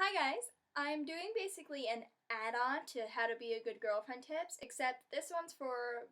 Hi guys, I'm doing basically an add-on to how to be a good girlfriend tips, except this one's for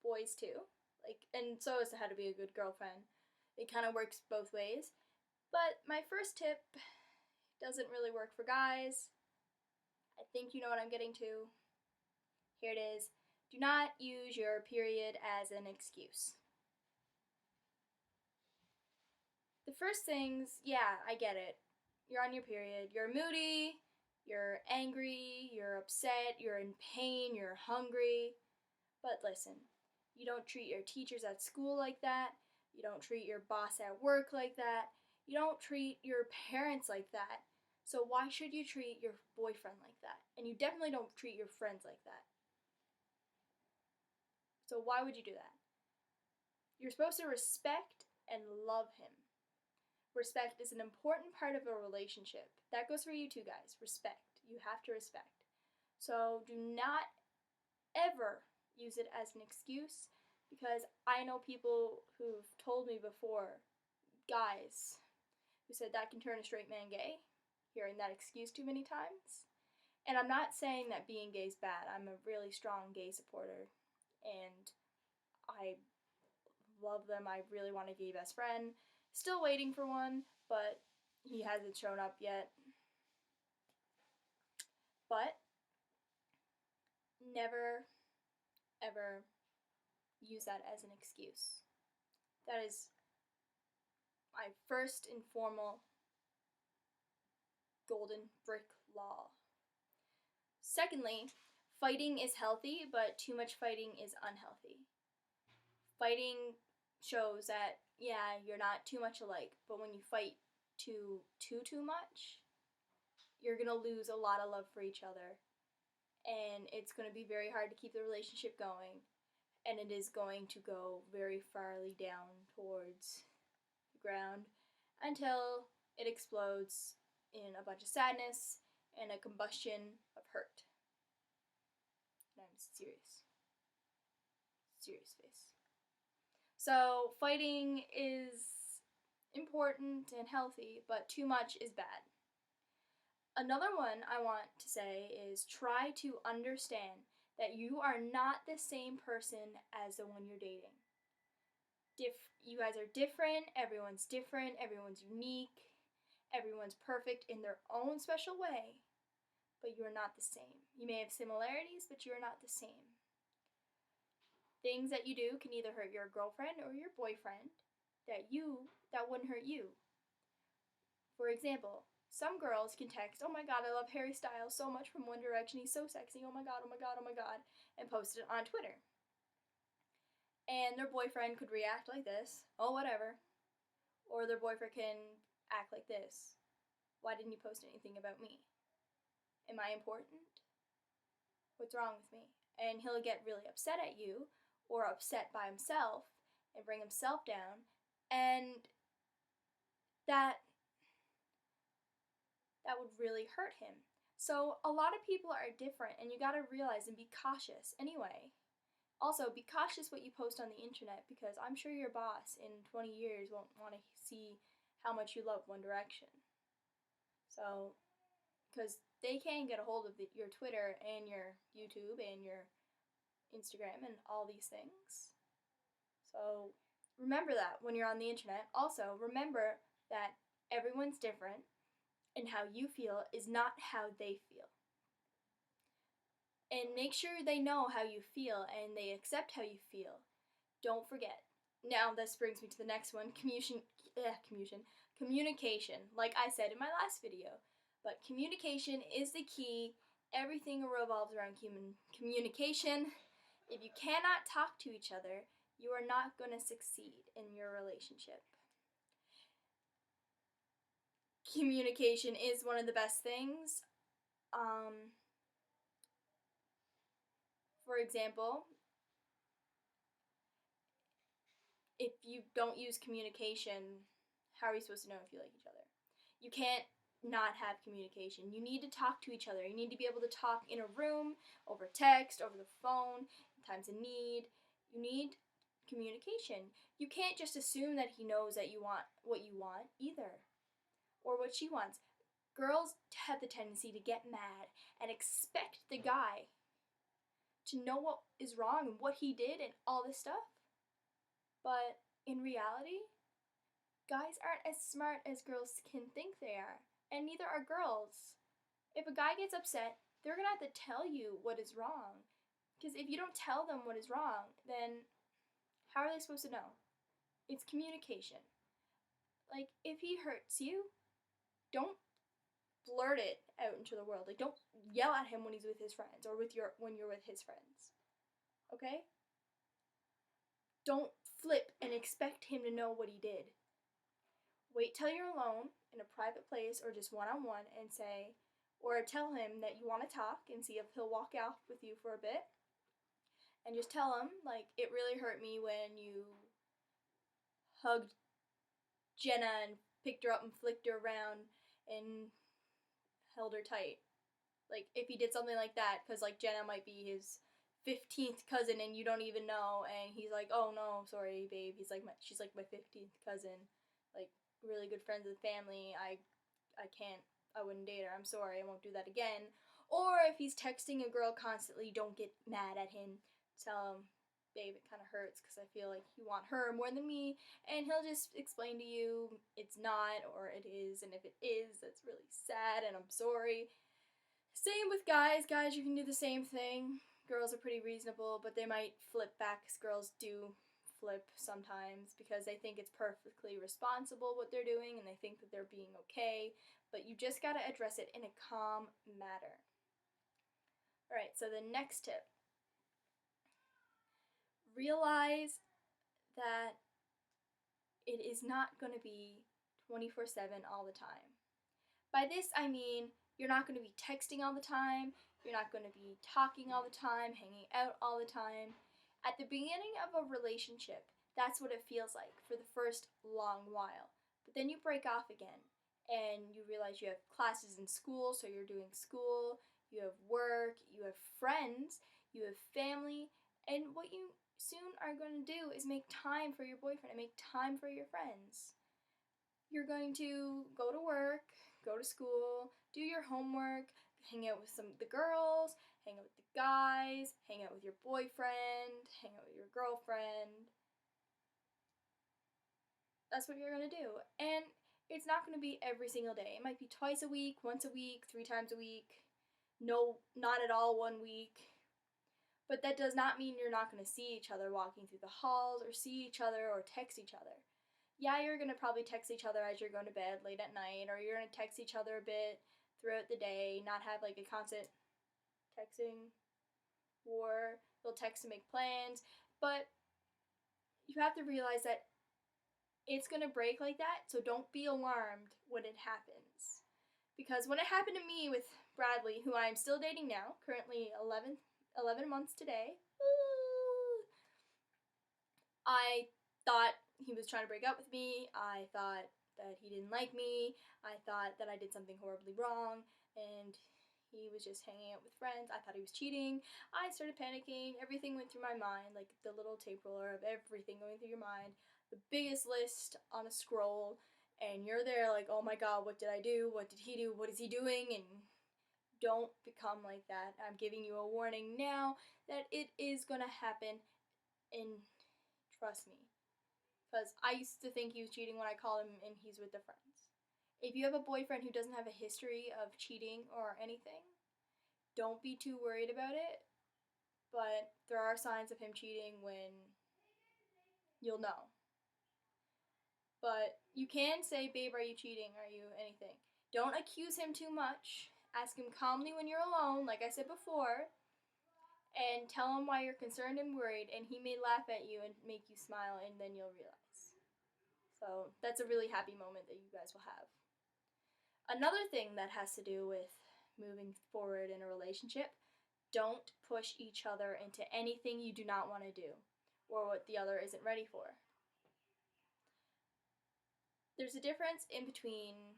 boys too. And so is how to be a good girlfriend. It kind of works both ways. But my first tip doesn't really work for guys. I think you know what I'm getting to. Here it is. Do not use your period as an excuse. The first things, yeah, I get it. You're on your period. You're moody, you're angry, you're upset, you're in pain, you're hungry. But listen, you don't treat your teachers at school like that. You don't treat your boss at work like that. You don't treat your parents like that. So why should you treat your boyfriend like that? And you definitely don't treat your friends like that. So why would you do that? You're supposed to respect and love him. Respect is an important part of a relationship. That goes for you too, guys. Respect. You have to respect. So do not ever use it as an excuse, because I know people who've told me before, guys, who said that can turn a straight man gay, hearing that excuse too many times. And I'm not saying that being gay is bad. I'm a really strong gay supporter, and I love them. I really want a gay best friend. Still waiting for one, but he hasn't shown up yet. But never, ever use that as an excuse. That is my first and formal golden brick law. Secondly, fighting is healthy, but too much fighting is unhealthy. Fighting shows that, yeah, you're not too much alike, but when you fight too much, you're gonna lose a lot of love for each other, and it's gonna be very hard to keep the relationship going, and it is going to go very farly down towards the ground until it explodes in a bunch of sadness and a combustion of hurt. And I'm serious. Serious face. So, fighting is important and healthy, but too much is bad. Another one I want to say is try to understand that you are not the same person as the one you're dating. You guys are different, everyone's unique, everyone's perfect in their own special way, but you are not the same. You may have similarities, but you are not the same. Things that you do can either hurt your girlfriend or your boyfriend that wouldn't hurt you. For example, some girls can text, "Oh my god, I love Harry Styles so much from One Direction, he's so sexy, oh my god, oh my god, oh my god," and post it on Twitter. And their boyfriend could react like this, "Oh, whatever." Or their boyfriend can act like this, "Why didn't you post anything about me? Am I important? What's wrong with me?" And he'll get really upset at you, or upset by himself, and bring himself down, and that would really hurt him. So a lot of people are different, and you gotta realize and be cautious anyway. Also, be cautious what you post on the internet, because I'm sure your boss in 20 years won't want to see how much you love One Direction. So, because they can get a hold of your Twitter and your YouTube and your Instagram and all these things. So, remember that when you're on the internet. Also, remember that everyone's different, and how you feel is not how they feel. And make sure they know how you feel and they accept how you feel. Don't forget. Now, this brings me to the next one, communication, like I said in my last video. But communication is the key. Everything revolves around communication. If you cannot talk to each other, you are not going to succeed in your relationship. Communication is one of the best things. For example, if you don't use communication, how are you supposed to know if you like each other? You can't not have communication. You need to talk to each other. You need to be able to talk in a room, over text, over the phone, in times of need. You need communication. You can't just assume that he knows that you want what you want either, or what she wants. girls have the tendency to get mad and expect the guy to know what is wrong and what he did and all this stuff. But in reality, guys aren't as smart as girls can think they are, and neither are girls. If a guy gets upset, they're gonna have to tell you what is wrong. Because if you don't tell them what is wrong, then how are they supposed to know? It's communication. Like, if he hurts you, don't blurt it out into the world. Like, don't yell at him when he's with his friends or when you're with his friends. Okay? Don't flip and expect him to know what he did. Wait till you're alone in a private place or just one-on-one and say, or tell him that you want to talk and see if he'll walk out with you for a bit. And just tell him, like, it really hurt me when you hugged Jenna and picked her up and flicked her around and held her tight. Like, if he did something like that, because, like, Jenna might be his 15th cousin and you don't even know, and he's like, oh, no, sorry, babe. She's like my 15th cousin. Like, really good friends of the family. I wouldn't date her. I'm sorry, I won't do that again. Or if he's texting a girl constantly, don't get mad at him. Tell him, babe, it kind of hurts because I feel like you want her more than me, and he'll just explain to you it's not or it is, and if it is, that's really sad and I'm sorry. Same with guys. Guys, you can do the same thing. Girls are pretty reasonable, but they might flip back because girls do flip sometimes because they think it's perfectly responsible what they're doing and they think that they're being okay, but you just gotta address it in a calm manner. Alright, so the next tip. Realize that it is not going to be 24/7 all the time. By this, I mean you're not going to be texting all the time, you're not going to be talking all the time, hanging out all the time. At the beginning of a relationship, that's what it feels like for the first long while. But then you break off again, and you realize you have classes in school, so you're doing school, you have work, you have friends, you have family, and what you soon are going to do is make time for your boyfriend and make time for your friends. You're going to go to work, go to school, do your homework, hang out with some of the girls, hang out with the guys, hang out with your boyfriend, hang out with your girlfriend. That's what you're going to do. And it's not going to be every single day. It might be twice a week, once a week, 3 times a week. No, not at all 1 week. But that does not mean you're not going to see each other walking through the halls or see each other or text each other. Yeah, you're going to probably text each other as you're going to bed late at night, or you're going to text each other a bit throughout the day, not have like a constant texting war. You'll text to make plans, but you have to realize that it's going to break like that, so don't be alarmed when it happens. Because when it happened to me with Bradley, who I'm still dating now, currently 11 months today, I thought he was trying to break up with me. I thought that he didn't like me. I thought that I did something horribly wrong, and he was just hanging out with friends. I thought he was cheating. I started panicking. Everything went through my mind, like the little tape roller of everything going through your mind. The biggest list on a scroll, and you're there like, oh my god, what did I do? What did he do? What is he doing? And don't become like that. I'm giving you a warning now that it is gonna happen, and trust me. Because I used to think he was cheating when I called him and he's with the friends. If you have a boyfriend who doesn't have a history of cheating or anything, don't be too worried about it. But there are signs of him cheating when you'll know. But you can say, babe, are you cheating? Are you anything? Don't accuse him too much. Ask him calmly when you're alone, like I said before, and tell him why you're concerned and worried, and he may laugh at you and make you smile, and then you'll realize. So that's a really happy moment that you guys will have. Another thing that has to do with moving forward in a relationship, don't push each other into anything you do not want to do or what the other isn't ready for. There's a difference in between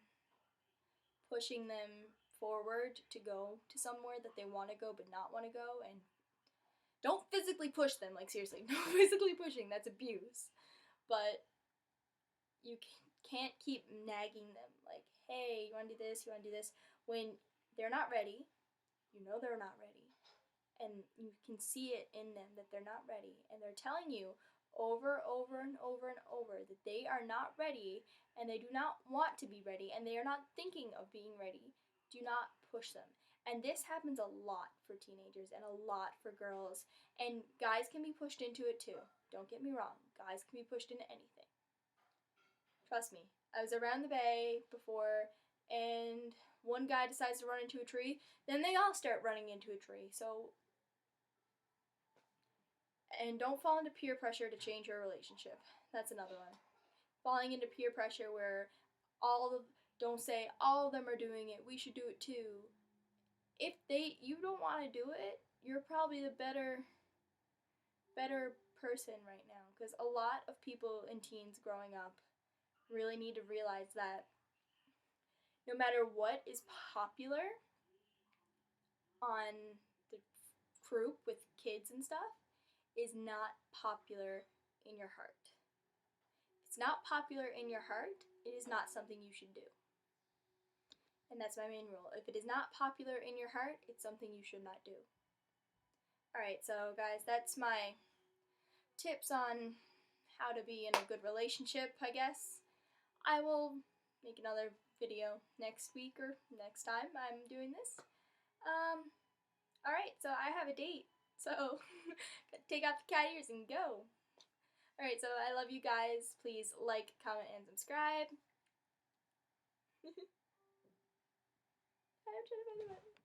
pushing them forward to go to somewhere that they want to go but not want to go, and don't physically push them, like seriously, no physically pushing, that's abuse. But you can't keep nagging them like, hey, you want to do this, you want to do this, when they're not ready. You know they're not ready. And you can see it in them that they're not ready. And they're telling you over and over and over that they are not ready and they do not want to be ready and they are not thinking of being ready. Do not push them. And this happens a lot for teenagers and a lot for girls. And guys can be pushed into it too. Don't get me wrong. Guys can be pushed into anything. Trust me. I was around the bay before and one guy decides to run into a tree, then they all start running into a tree. So, and don't fall into peer pressure to change your relationship. That's another one. Falling into peer pressure where don't say all of them are doing it, we should do it too. If you don't want to do it, you're probably the better person right now, because a lot of people and teens growing up really need to realize that no matter what is popular on the group with kids and stuff is not popular in your heart. If it's not popular in your heart, it is not something you should do. And that's my main rule. If it is not popular in your heart, it's something you should not do. Alright, so guys, that's my tips on how to be in a good relationship, I guess. I will make another video next week or next time I'm doing this. Alright, so I have a date. So, take out the cat ears and go. Alright, so I love you guys. Please like, comment, and subscribe. I'm trying to find the button.